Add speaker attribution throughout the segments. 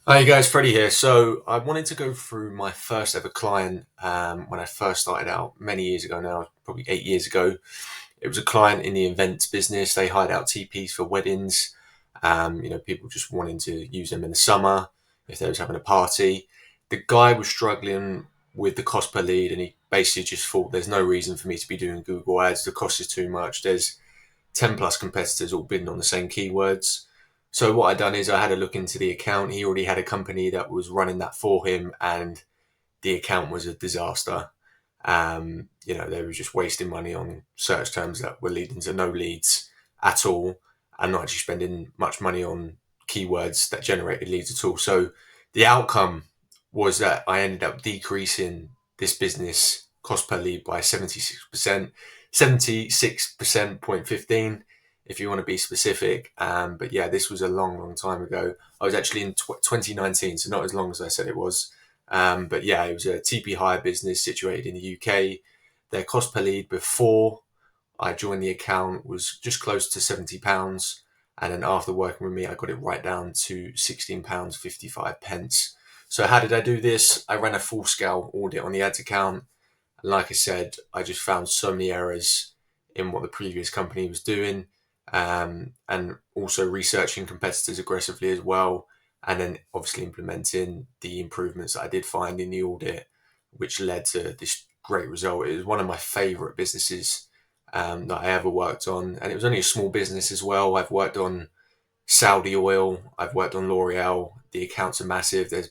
Speaker 1: Hi guys, Freddie here. So I wanted to go through my first ever client when I first started out many years ago now, probably 8 years ago. It was a client in the events business. They hired out TPs for weddings. People just wanting to use them in the summer if they was having a party. The guy was struggling with the cost per lead, and he basically just thought there's no reason for me to be doing Google ads. The cost is too much. There's 10 plus competitors all bidding on the same keywords. So what I done is I had a look into the account. He already had a company that was running that for him, and the account was a disaster. They were just wasting money on search terms that were leading to no leads at all, and not actually spending much money on keywords that generated leads at all. So the outcome was that I ended up decreasing this business cost per lead by 76%, 76% point 15 if you want to be specific. But yeah, this was a long, long time ago. I was actually in 2019, so not as long as I said it was. But yeah, it was a TP hire business situated in the UK. Their cost per lead before I joined the account was just close to £70. And then after working with me, I got it right down to £16.55. So how did I do this? I ran a full scale audit on the ads account. And like I said, I just found so many errors in what the previous company was doing, and also researching competitors aggressively as well. And then obviously implementing the improvements that I did find in the audit, which led to this great result. It was one of my favorite businesses that I ever worked on. And it was only a small business as well. I've worked on Saudi Oil, I've worked on L'Oreal. The accounts are massive. There's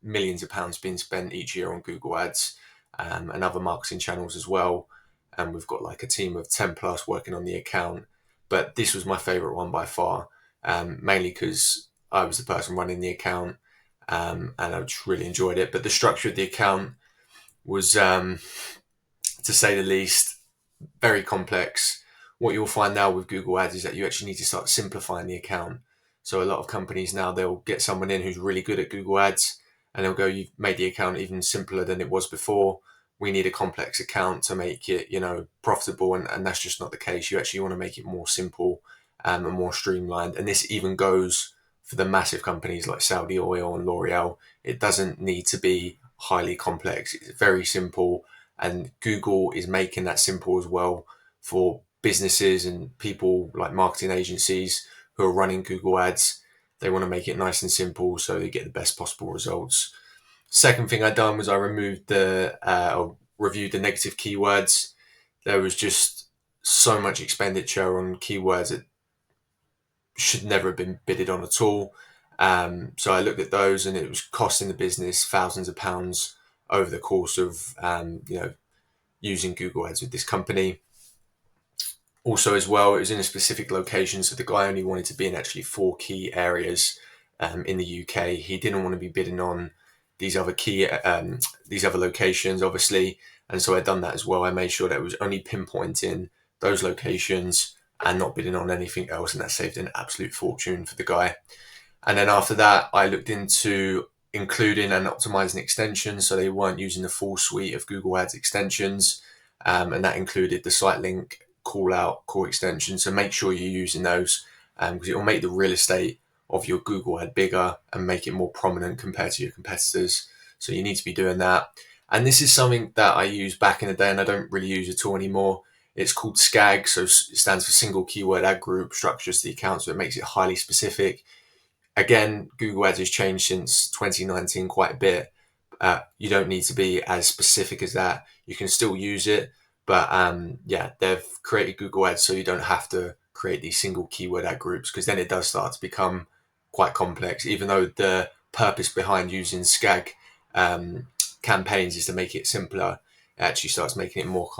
Speaker 1: millions of pounds being spent each year on Google Ads, and other marketing channels as well. And we've got like a team of 10 plus working on the account. But this was my favorite one by far, mainly because I was the person running the account, and I just really enjoyed it. But the structure of the account was, to say the least, very complex. What you'll find now with Google Ads is that you actually need to start simplifying the account. So a lot of companies now, they'll get someone in who's really good at Google Ads, and they'll go, "You've made the account even simpler than it was before. We need a complex account to make it, profitable." And that's just not the case. You actually want to make it more simple, and more streamlined. And this even goes for the massive companies like Saudi Oil and L'Oreal. It doesn't need to be highly complex. It's very simple, and Google is making that simple as well for businesses and people like marketing agencies who are running Google Ads. They want to make it nice and simple so they get the best possible results. Second thing I done was I or reviewed the negative keywords. There was just so much expenditure on keywords that should never have been bidded on at all. So I looked at those, and it was costing the business thousands of pounds over the course of using Google Ads with this company. Also, as well, it was in a specific location, so the guy only wanted to be in actually four key areas in the UK. He didn't want to be bidding on these other locations, obviously, and so I done that as well. I made sure that it was only pinpointing those locations and not bidding on anything else, and that saved an absolute fortune for the guy. And then after that, I looked into including and optimizing extensions, so they weren't using the full suite of Google Ads extensions, and that included the site link, call out, core extensions. So make sure you're using those, because it will make the real estate of your Google ad bigger and make it more prominent compared to your competitors. So you need to be doing that. And this is something that I used back in the day and I don't really use at all anymore. It's called SKAG, so it stands for Single Keyword Ad Group, structures the account, so it makes it highly specific. Again, Google Ads has changed since 2019 quite a bit. You don't need to be as specific as that. You can still use it, but yeah, they've created Google Ads so you don't have to create these single keyword ad groups, because then it does start to become quite complex. Even though the purpose behind using SKAG campaigns is to make it simpler, it actually starts making it more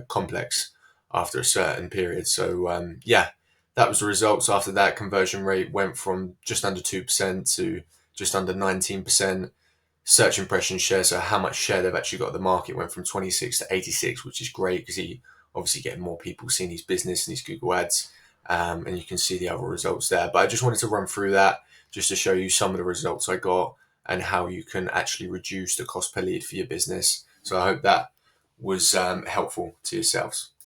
Speaker 1: complex after a certain period. So yeah, that was the results. After that, conversion rate went from just under 2% to just under 19%. Search impression share, so how much share they've actually got of the market, went from 26 to 86, which is great because he obviously getting more people seeing his business and his Google Ads. And you can see the other results there. But I just wanted to run through that just to show you some of the results I got and how you can actually reduce the cost per lead for your business. So I hope that was helpful to yourselves.